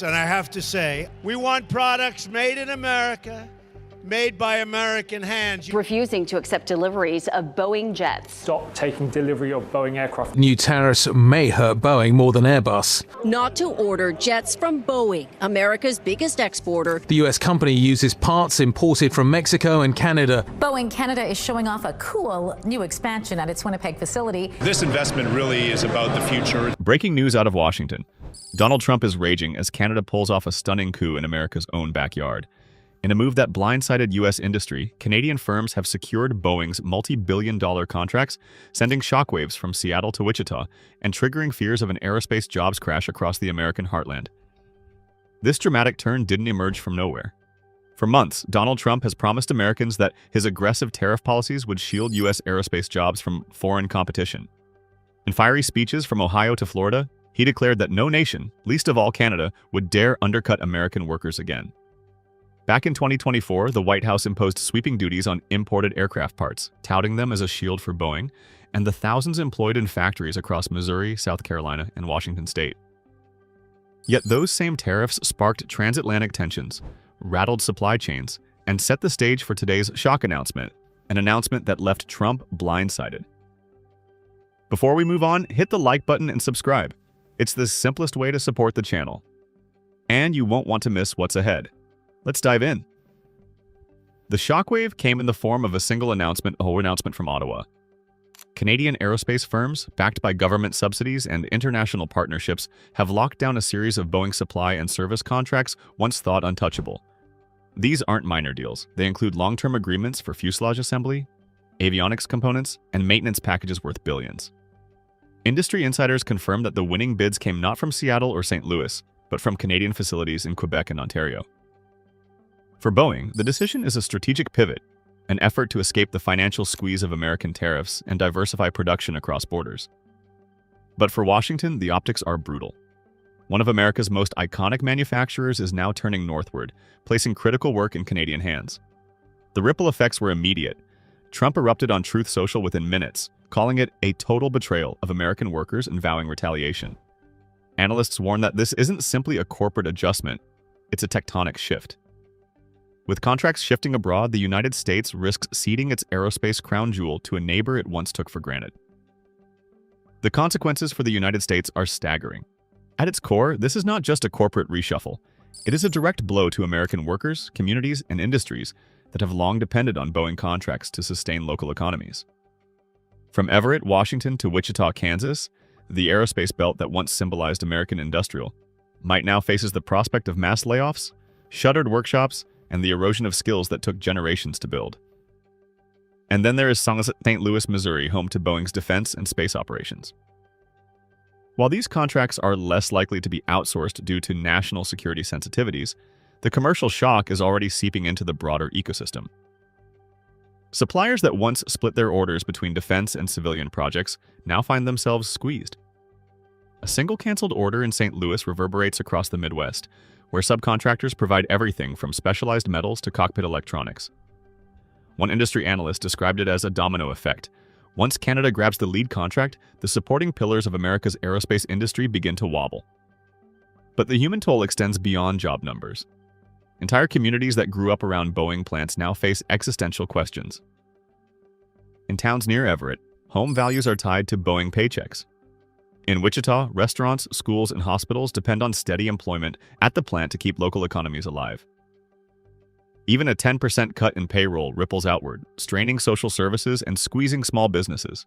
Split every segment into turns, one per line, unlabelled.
And I have to say, we want products made in America, made by American hands.
Refusing to accept deliveries of Boeing jets.
Stop taking delivery of Boeing aircraft.
New tariffs may hurt Boeing more than Airbus.
Not to order jets from Boeing, America's biggest exporter.
The US company uses parts imported from Mexico and Canada.
Boeing Canada is showing off a cool new expansion at its Winnipeg facility.
This investment really is about the future.
Breaking news out of Washington. Donald Trump is raging as Canada pulls off a stunning coup in America's own backyard. In a move that blindsided U.S. industry, Canadian firms have secured Boeing's multi-billion-dollar contracts, sending shockwaves from Seattle to Wichita and triggering fears of an aerospace jobs crash across the American heartland. This dramatic turn didn't emerge from nowhere. For months, Donald Trump has promised Americans that his aggressive tariff policies would shield U.S. aerospace jobs from foreign competition. In fiery speeches from Ohio to Florida, he declared that no nation, least of all Canada, would dare undercut American workers again. Back in 2024, the White House imposed sweeping duties on imported aircraft parts, touting them as a shield for Boeing and the thousands employed in factories across Missouri, South Carolina, and Washington state. Yet those same tariffs sparked transatlantic tensions, rattled supply chains, and set the stage for today's shock announcement, an announcement that left Trump blindsided. Before we move on, hit the like button and subscribe. It's the simplest way to support the channel. And you won't want to miss what's ahead. Let's dive in. The shockwave came in the form of a single announcement from Ottawa. Canadian aerospace firms, backed by government subsidies and international partnerships, have locked down a series of Boeing supply and service contracts once thought untouchable. These aren't minor deals. They include long-term agreements for fuselage assembly, avionics components, and maintenance packages worth billions. Industry insiders confirmed that the winning bids came not from Seattle or St. Louis, but from Canadian facilities in Quebec and Ontario. For Boeing, the decision is a strategic pivot, an effort to escape the financial squeeze of American tariffs and diversify production across borders. But for Washington, the optics are brutal. One of America's most iconic manufacturers is now turning northward, placing critical work in Canadian hands. The ripple effects were immediate. Trump erupted on Truth Social within minutes, calling it a total betrayal of American workers and vowing retaliation. Analysts warn that this isn't simply a corporate adjustment, it's a tectonic shift. With contracts shifting abroad, the United States risks ceding its aerospace crown jewel to a neighbor it once took for granted. The consequences for the United States are staggering. At its core, this is not just a corporate reshuffle. It is a direct blow to American workers, communities, and industries that have long depended on Boeing contracts to sustain local economies. From Everett, Washington to Wichita, Kansas, the aerospace belt that once symbolized American industrial might now faces the prospect of mass layoffs, shuttered workshops, and the erosion of skills that took generations to build. And then there is St. Louis, Missouri, home to Boeing's defense and space operations. While these contracts are less likely to be outsourced due to national security sensitivities, the commercial shock is already seeping into the broader ecosystem. Suppliers that once split their orders between defense and civilian projects now find themselves squeezed. A single canceled order in St. Louis reverberates across the Midwest, where subcontractors provide everything from specialized metals to cockpit electronics. One industry analyst described it as a domino effect. Once Canada grabs the lead contract, the supporting pillars of America's aerospace industry begin to wobble. But the human toll extends beyond job numbers. Entire communities that grew up around Boeing plants now face existential questions. In towns near Everett, home values are tied to Boeing paychecks. In Wichita, restaurants, schools, and hospitals depend on steady employment at the plant to keep local economies alive. Even a 10% cut in payroll ripples outward, straining social services and squeezing small businesses.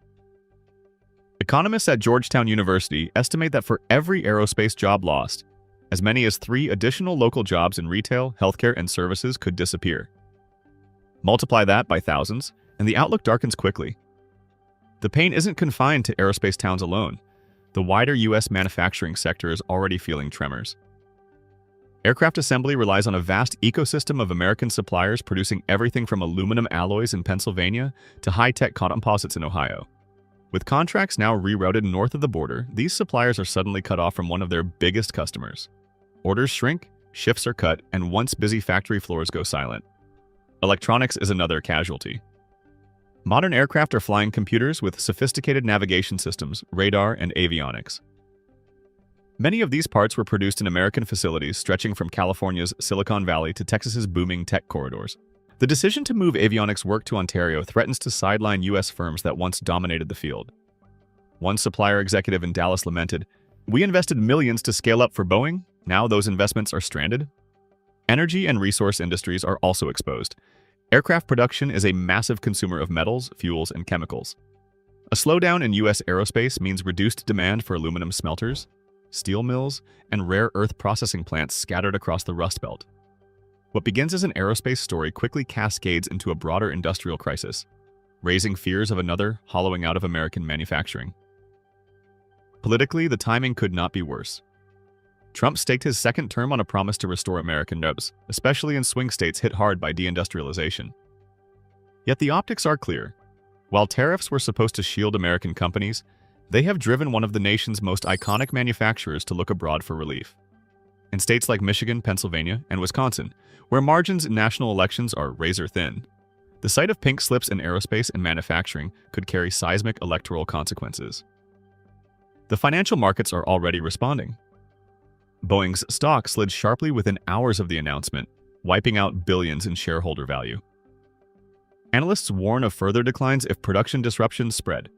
Economists at Georgetown University estimate that for every aerospace job lost, as many as 3 additional local jobs in retail, healthcare, and services could disappear. Multiply that by thousands, and the outlook darkens quickly. The pain isn't confined to aerospace towns alone. The wider U.S. manufacturing sector is already feeling tremors. Aircraft assembly relies on a vast ecosystem of American suppliers producing everything from aluminum alloys in Pennsylvania to high-tech composites in Ohio. With contracts now rerouted north of the border, these suppliers are suddenly cut off from one of their biggest customers. Orders shrink, shifts are cut, and once busy factory floors go silent. Electronics is another casualty. Modern aircraft are flying computers with sophisticated navigation systems, radar, and avionics. Many of these parts were produced in American facilities stretching from California's Silicon Valley to Texas's booming tech corridors. The decision to move avionics work to Ontario threatens to sideline U.S. firms that once dominated the field. One supplier executive in Dallas lamented, "We invested millions to scale up for Boeing. Now those investments are stranded." Energy and resource industries are also exposed. Aircraft production is a massive consumer of metals, fuels, and chemicals. A slowdown in U.S. aerospace means reduced demand for aluminum smelters, steel mills, and rare earth processing plants scattered across the Rust Belt. What begins as an aerospace story quickly cascades into a broader industrial crisis, raising fears of another hollowing out of American manufacturing. Politically, the timing could not be worse. Trump staked his second term on a promise to restore American jobs, especially in swing states hit hard by deindustrialization. Yet the optics are clear. While tariffs were supposed to shield American companies, they have driven one of the nation's most iconic manufacturers to look abroad for relief. In states like Michigan, Pennsylvania, and Wisconsin, where margins in national elections are razor-thin, the sight of pink slips in aerospace and manufacturing could carry seismic electoral consequences. The financial markets are already responding. Boeing's stock slid sharply within hours of the announcement, wiping out billions in shareholder value. Analysts warn of further declines if production disruptions spread.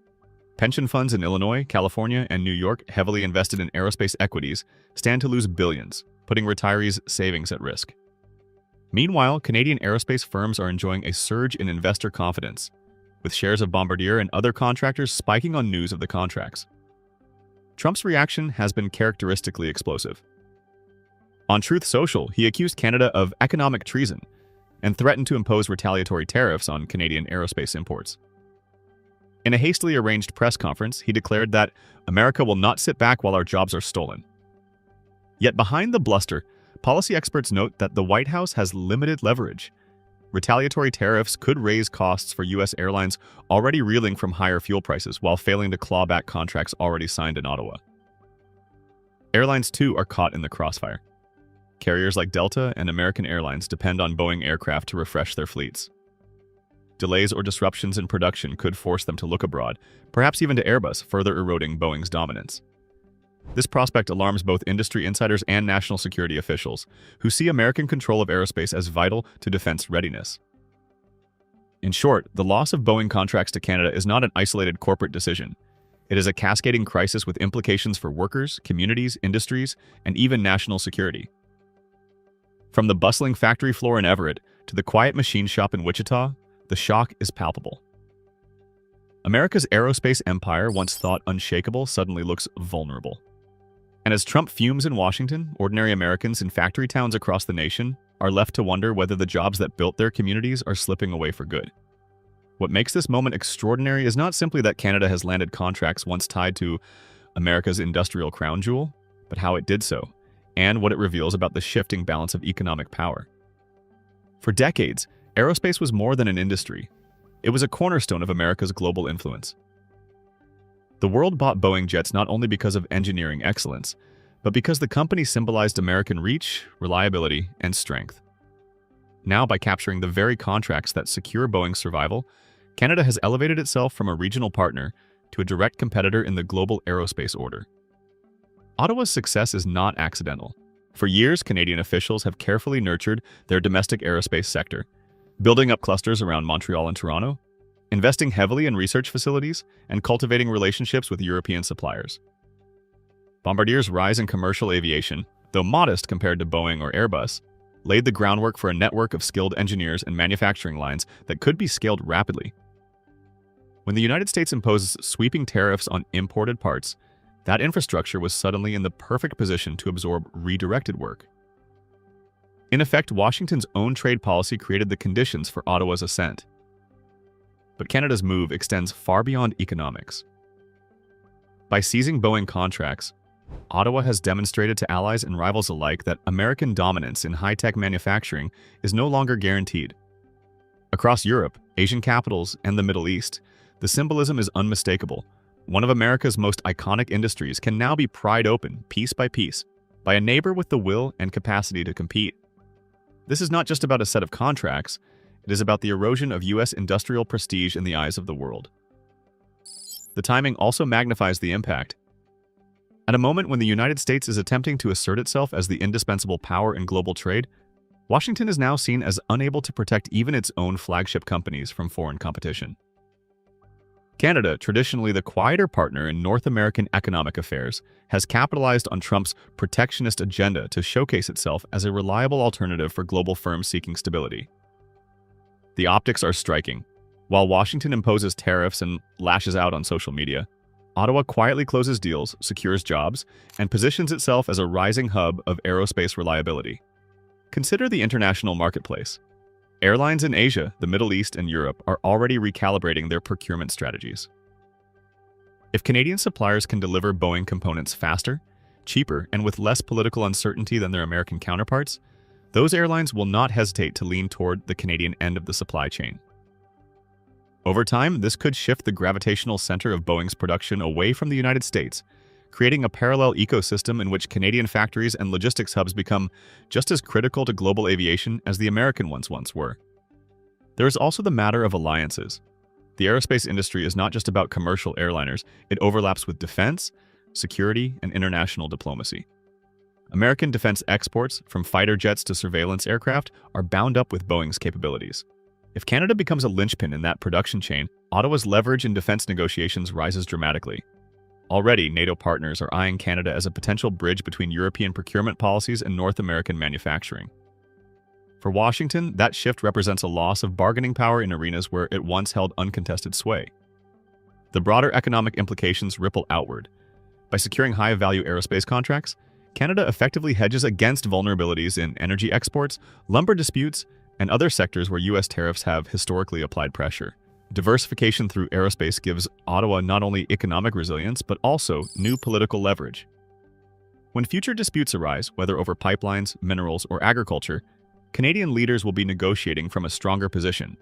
Pension funds in Illinois, California, and New York heavily invested in aerospace equities stand to lose billions, putting retirees' savings at risk. Meanwhile, Canadian aerospace firms are enjoying a surge in investor confidence, with shares of Bombardier and other contractors spiking on news of the contracts. Trump's reaction has been characteristically explosive. On Truth Social, he accused Canada of economic treason and threatened to impose retaliatory tariffs on Canadian aerospace imports. In a hastily arranged press conference, he declared that America will not sit back while our jobs are stolen. Yet behind the bluster, policy experts note that the White House has limited leverage. Retaliatory tariffs could raise costs for U.S. airlines already reeling from higher fuel prices while failing to claw back contracts already signed in Ottawa. Airlines, too, are caught in the crossfire. Carriers like Delta and American Airlines depend on Boeing aircraft to refresh their fleets. Delays or disruptions in production could force them to look abroad, perhaps even to Airbus, further eroding Boeing's dominance. This prospect alarms both industry insiders and national security officials, who see American control of aerospace as vital to defense readiness. In short, the loss of Boeing contracts to Canada is not an isolated corporate decision. It is a cascading crisis with implications for workers, communities, industries, and even national security. From the bustling factory floor in Everett to the quiet machine shop in Wichita, the shock is palpable. America's aerospace empire, once thought unshakable, suddenly looks vulnerable. And as Trump fumes in Washington, ordinary Americans in factory towns across the nation are left to wonder whether the jobs that built their communities are slipping away for good. What makes this moment extraordinary is not simply that Canada has landed contracts once tied to America's industrial crown jewel, but how it did so, and what it reveals about the shifting balance of economic power. For decades, aerospace was more than an industry. It was a cornerstone of America's global influence. The world bought Boeing jets not only because of engineering excellence, but because the company symbolized American reach, reliability, and strength. Now, by capturing the very contracts that secure Boeing's survival, Canada has elevated itself from a regional partner to a direct competitor in the global aerospace order. Ottawa's success is not accidental. For years, Canadian officials have carefully nurtured their domestic aerospace sector, building up clusters around Montreal and Toronto, investing heavily in research facilities, and cultivating relationships with European suppliers. Bombardier's rise in commercial aviation, though modest compared to Boeing or Airbus, laid the groundwork for a network of skilled engineers and manufacturing lines that could be scaled rapidly. When the United States imposes sweeping tariffs on imported parts, that infrastructure was suddenly in the perfect position to absorb redirected work. In effect, Washington's own trade policy created the conditions for Ottawa's ascent. But Canada's move extends far beyond economics. By seizing Boeing contracts, Ottawa has demonstrated to allies and rivals alike that American dominance in high-tech manufacturing is no longer guaranteed. Across Europe, Asian capitals, and the Middle East, the symbolism is unmistakable. One of America's most iconic industries can now be pried open, piece by piece, by a neighbor with the will and capacity to compete. This is not just about a set of contracts, it is about the erosion of U.S. industrial prestige in the eyes of the world. The timing also magnifies the impact. At a moment when the United States is attempting to assert itself as the indispensable power in global trade, Washington is now seen as unable to protect even its own flagship companies from foreign competition. Canada, traditionally the quieter partner in North American economic affairs, has capitalized on Trump's protectionist agenda to showcase itself as a reliable alternative for global firms seeking stability. The optics are striking. While Washington imposes tariffs and lashes out on social media, Ottawa quietly closes deals, secures jobs, and positions itself as a rising hub of aerospace reliability. Consider the international marketplace. Airlines in Asia, the Middle East, and Europe are already recalibrating their procurement strategies. If Canadian suppliers can deliver Boeing components faster, cheaper, and with less political uncertainty than their American counterparts, those airlines will not hesitate to lean toward the Canadian end of the supply chain. Over time, this could shift the gravitational center of Boeing's production away from the United States, creating a parallel ecosystem in which Canadian factories and logistics hubs become just as critical to global aviation as the American ones once were. There is also the matter of alliances. The aerospace industry is not just about commercial airliners, it overlaps with defense, security, and international diplomacy. American defense exports, from fighter jets to surveillance aircraft, are bound up with Boeing's capabilities. If Canada becomes a linchpin in that production chain, Ottawa's leverage in defense negotiations rises dramatically. Already, NATO partners are eyeing Canada as a potential bridge between European procurement policies and North American manufacturing. For Washington, that shift represents a loss of bargaining power in arenas where it once held uncontested sway. The broader economic implications ripple outward. By securing high-value aerospace contracts, Canada effectively hedges against vulnerabilities in energy exports, lumber disputes, and other sectors where U.S. tariffs have historically applied pressure. Diversification through aerospace gives Ottawa not only economic resilience, but also new political leverage. When future disputes arise, whether over pipelines, minerals, or agriculture, Canadian leaders will be negotiating from a stronger position,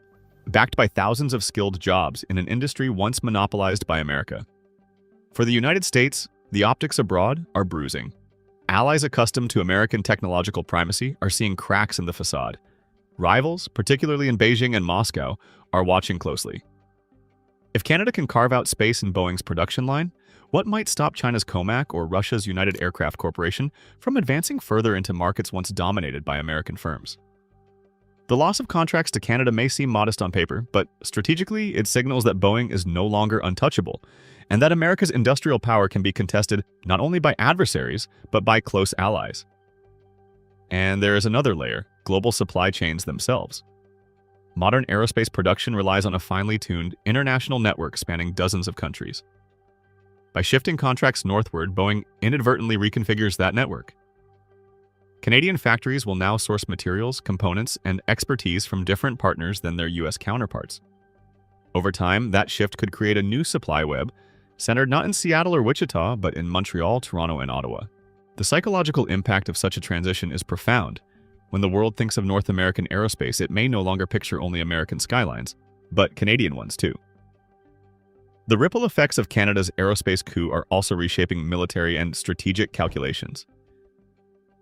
backed by thousands of skilled jobs in an industry once monopolized by America. For the United States, the optics abroad are bruising. Allies accustomed to American technological primacy are seeing cracks in the facade. Rivals, particularly in Beijing and Moscow, are watching closely. If Canada can carve out space in Boeing's production line, what might stop China's Comac or Russia's United Aircraft Corporation from advancing further into markets once dominated by American firms? The loss of contracts to Canada may seem modest on paper, but strategically it signals that Boeing is no longer untouchable, and that America's industrial power can be contested not only by adversaries, but by close allies. And there is another layer: global supply chains themselves. Modern aerospace production relies on a finely tuned international network spanning dozens of countries. By shifting contracts northward, Boeing inadvertently reconfigures that network. Canadian factories will now source materials, components, and expertise from different partners than their U.S. counterparts. Over time, that shift could create a new supply web, centered not in Seattle or Wichita, but in Montreal, Toronto, and Ottawa. The psychological impact of such a transition is profound. When the world thinks of North American aerospace, it may no longer picture only American skylines, but Canadian ones too. The ripple effects of Canada's aerospace coup are also reshaping military and strategic calculations.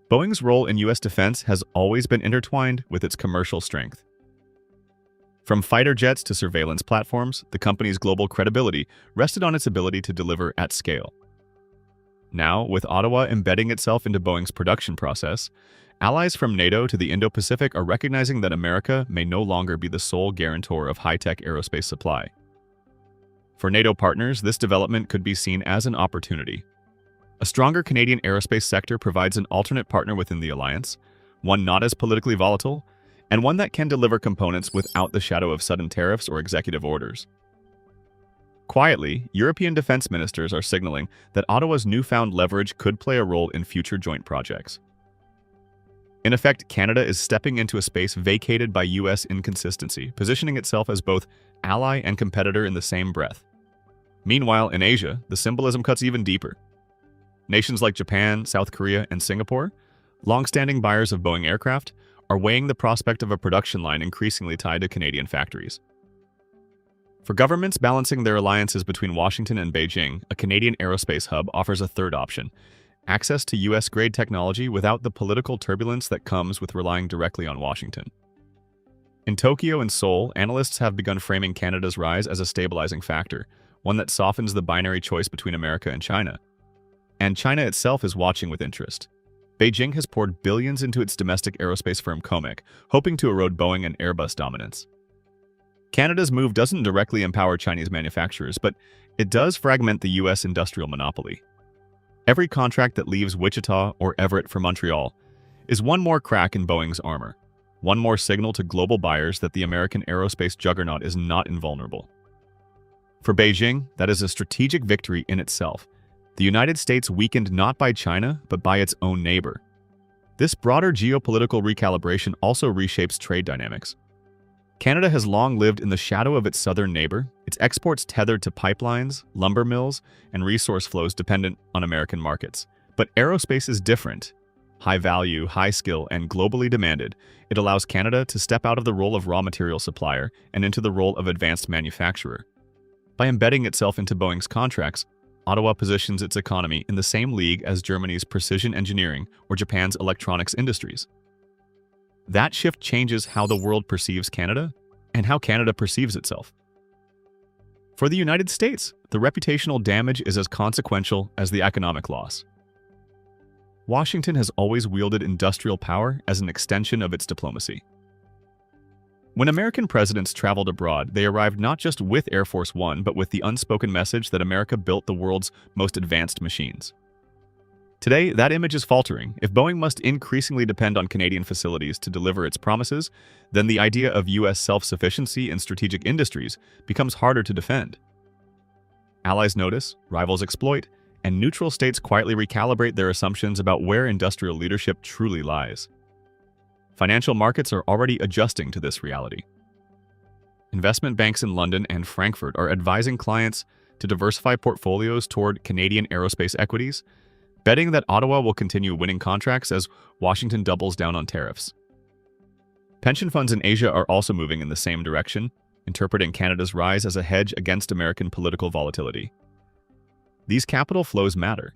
Boeing's role in U.S. defense has always been intertwined with its commercial strength. From fighter jets to surveillance platforms, the company's global credibility rested on its ability to deliver at scale. Now, with Ottawa embedding itself into Boeing's production process, allies from NATO to the Indo-Pacific are recognizing that America may no longer be the sole guarantor of high-tech aerospace supply. For NATO partners, this development could be seen as an opportunity. A stronger Canadian aerospace sector provides an alternate partner within the alliance, one not as politically volatile, and one that can deliver components without the shadow of sudden tariffs or executive orders. Quietly, European defense ministers are signaling that Ottawa's newfound leverage could play a role in future joint projects. In effect, Canada is stepping into a space vacated by U.S. inconsistency, positioning itself as both ally and competitor in the same breath. Meanwhile, in Asia, the symbolism cuts even deeper. Nations like Japan, South Korea, and Singapore, long-standing buyers of Boeing aircraft, are weighing the prospect of a production line increasingly tied to Canadian factories. For governments balancing their alliances between Washington and Beijing, a Canadian aerospace hub offers a third option: access to U.S.-grade technology without the political turbulence that comes with relying directly on Washington. In Tokyo and Seoul, analysts have begun framing Canada's rise as a stabilizing factor, one that softens the binary choice between America and China. and China itself is watching with interest. Beijing has poured billions into its domestic aerospace firm COMAC, hoping to erode Boeing and Airbus dominance. Canada's move doesn't directly empower Chinese manufacturers, but it does fragment the U.S. industrial monopoly. Every contract that leaves Wichita or Everett for Montreal is one more crack in Boeing's armor, one more signal to global buyers that the American aerospace juggernaut is not invulnerable. For Beijing, that is a strategic victory in itself. The United States weakened not by China, but by its own neighbor. This broader geopolitical recalibration also reshapes trade dynamics. Canada has long lived in the shadow of its southern neighbor, its exports tethered to pipelines, lumber mills, and resource flows dependent on American markets. But aerospace is different. High value, high skill, and globally demanded, it allows Canada to step out of the role of raw material supplier and into the role of advanced manufacturer. By embedding itself into Boeing's contracts, Ottawa positions its economy in the same league as Germany's precision engineering or Japan's electronics industries. That shift changes how the world perceives Canada and how Canada perceives itself. For the United States, the reputational damage is as consequential as the economic loss. Washington has always wielded industrial power as an extension of its diplomacy. When American presidents traveled abroad, they arrived not just with Air Force One, but with the unspoken message that America built the world's most advanced machines. Today, that image is faltering. If Boeing must increasingly depend on Canadian facilities to deliver its promises, then the idea of U.S. self-sufficiency in strategic industries becomes harder to defend. Allies notice, rivals exploit, and neutral states quietly recalibrate their assumptions about where industrial leadership truly lies. Financial markets are already adjusting to this reality. Investment banks in London and Frankfurt are advising clients to diversify portfolios toward Canadian aerospace equities, betting that Ottawa will continue winning contracts as Washington doubles down on tariffs. Pension funds in Asia are also moving in the same direction, interpreting Canada's rise as a hedge against American political volatility. These capital flows matter.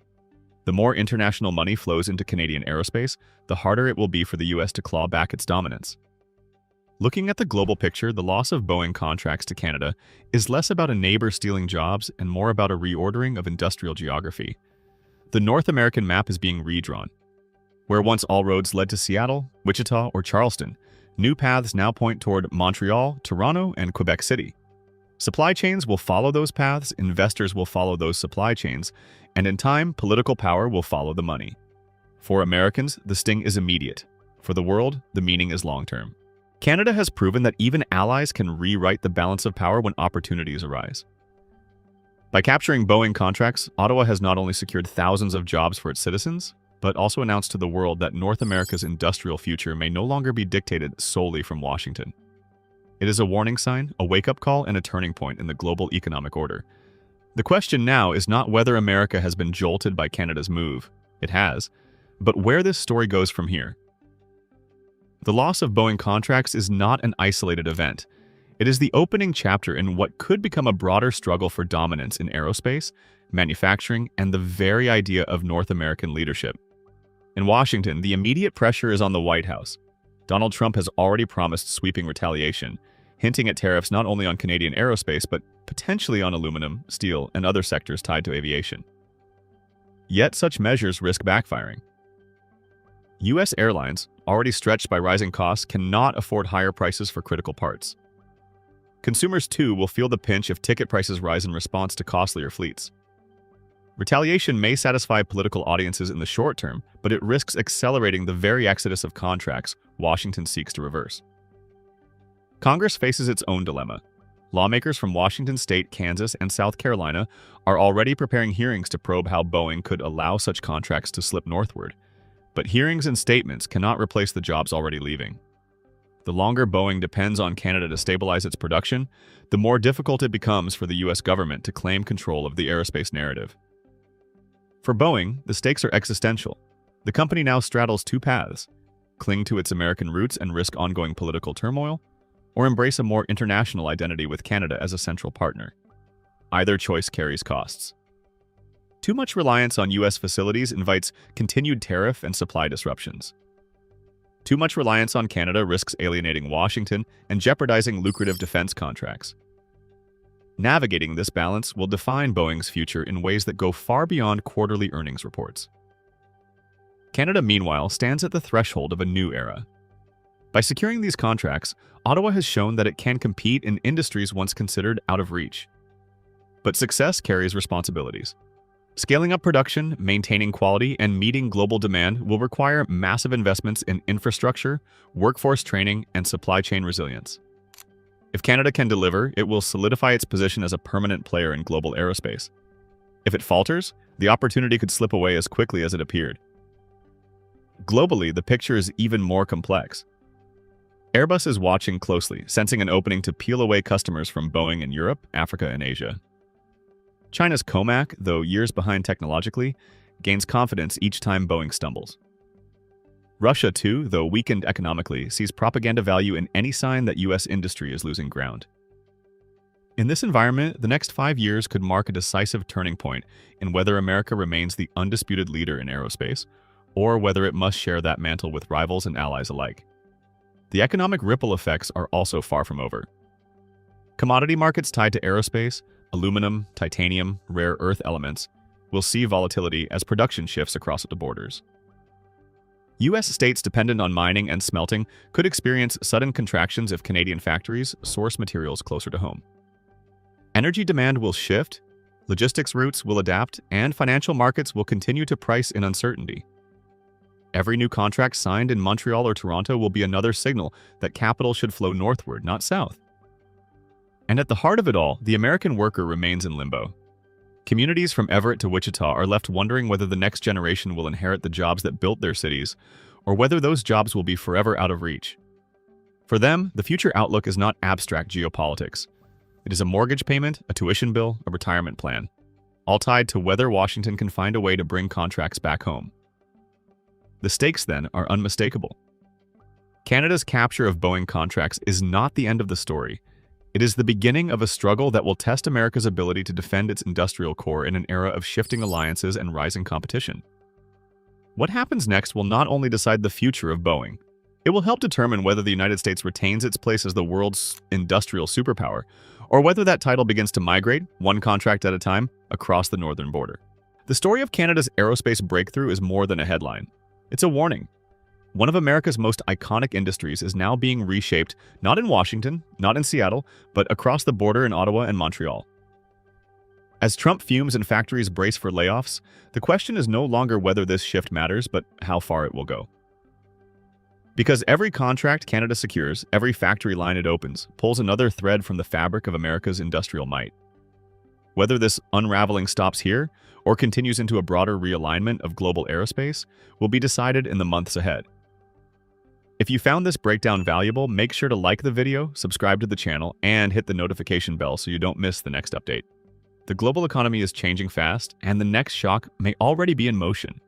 The more international money flows into Canadian aerospace, the harder it will be for the U.S. to claw back its dominance. Looking at the global picture, the loss of Boeing contracts to Canada is less about a neighbor stealing jobs and more about a reordering of industrial geography. The North American map is being redrawn. Where once all roads led to Seattle, Wichita, or Charleston, new paths now point toward Montreal, Toronto, and Quebec City. Supply chains will follow those paths, investors will follow those supply chains, and in time, political power will follow the money. For Americans, the sting is immediate. For the world, the meaning is long-term. Canada has proven that even allies can rewrite the balance of power when opportunities arise. By capturing Boeing contracts, Ottawa has not only secured thousands of jobs for its citizens, but also announced to the world that North America's industrial future may no longer be dictated solely from Washington. It is a warning sign, a wake-up call, and a turning point in the global economic order. The question now is not whether America has been jolted by Canada's move. It has. But where this story goes from here. The loss of Boeing contracts is not an isolated event. It is the opening chapter in what could become a broader struggle for dominance in aerospace, manufacturing, and the very idea of North American leadership. In Washington, the immediate pressure is on the White House. Donald Trump has already promised sweeping retaliation, hinting at tariffs not only on Canadian aerospace, but potentially on aluminum, steel, and other sectors tied to aviation. Yet such measures risk backfiring. U.S. airlines, already stretched by rising costs, cannot afford higher prices for critical parts. Consumers, too, will feel the pinch if ticket prices rise in response to costlier fleets. Retaliation may satisfy political audiences in the short term, but it risks accelerating the very exodus of contracts Washington seeks to reverse. Congress faces its own dilemma. Lawmakers from Washington State, Kansas, and South Carolina are already preparing hearings to probe how Boeing could allow such contracts to slip northward. But hearings and statements cannot replace the jobs already leaving. The longer Boeing depends on Canada to stabilize its production, the more difficult it becomes for the U.S. government to claim control of the aerospace narrative. For Boeing, the stakes are existential. The company now straddles two paths: cling to its American roots and risk ongoing political turmoil, or embrace a more international identity with Canada as a central partner. Either choice carries costs. Too much reliance on U.S. facilities invites continued tariff and supply disruptions. Too much reliance on Canada risks alienating Washington and jeopardizing lucrative defense contracts. Navigating this balance will define Boeing's future in ways that go far beyond quarterly earnings reports. Canada, meanwhile, stands at the threshold of a new era. By securing these contracts, Ottawa has shown that it can compete in industries once considered out of reach. But success carries responsibilities. Scaling up production, maintaining quality, and meeting global demand will require massive investments in infrastructure, workforce training, and supply chain resilience. If Canada can deliver, it will solidify its position as a permanent player in global aerospace. If it falters, the opportunity could slip away as quickly as it appeared. Globally, the picture is even more complex. Airbus is watching closely, sensing an opening to peel away customers from Boeing in Europe, Africa, and Asia. China's COMAC, though years behind technologically, gains confidence each time Boeing stumbles. Russia, too, though weakened economically, sees propaganda value in any sign that U.S. industry is losing ground. In this environment, the next 5 years could mark a decisive turning point in whether America remains the undisputed leader in aerospace, or whether it must share that mantle with rivals and allies alike. The economic ripple effects are also far from over. Commodity markets tied to aerospace, aluminum, titanium, rare earth elements, will see volatility as production shifts across the borders. U.S. states dependent on mining and smelting could experience sudden contractions if Canadian factories source materials closer to home. Energy demand will shift, logistics routes will adapt, and financial markets will continue to price in uncertainty. Every new contract signed in Montreal or Toronto will be another signal that capital should flow northward, not south. And at the heart of it all, the American worker remains in limbo. Communities from Everett to Wichita are left wondering whether the next generation will inherit the jobs that built their cities, or whether those jobs will be forever out of reach. For them, the future outlook is not abstract geopolitics. It is a mortgage payment, a tuition bill, a retirement plan, all tied to whether Washington can find a way to bring contracts back home. The stakes, then, are unmistakable. Canada's capture of Boeing contracts is not the end of the story. It is the beginning of a struggle that will test America's ability to defend its industrial core in an era of shifting alliances and rising competition. What happens next will not only decide the future of Boeing, it will help determine whether the United States retains its place as the world's industrial superpower, or whether that title begins to migrate, one contract at a time, across the northern border. The story of Canada's aerospace breakthrough is more than a headline. It's a warning. One of America's most iconic industries is now being reshaped, not in Washington, not in Seattle, but across the border in Ottawa and Montreal. As Trump fumes and factories brace for layoffs, the question is no longer whether this shift matters, but how far it will go. Because every contract Canada secures, every factory line it opens, pulls another thread from the fabric of America's industrial might. Whether this unraveling stops here, or continues into a broader realignment of global aerospace, will be decided in the months ahead. If you found this breakdown valuable, make sure to like the video, subscribe to the channel, and hit the notification bell so you don't miss the next update. The global economy is changing fast, and the next shock may already be in motion.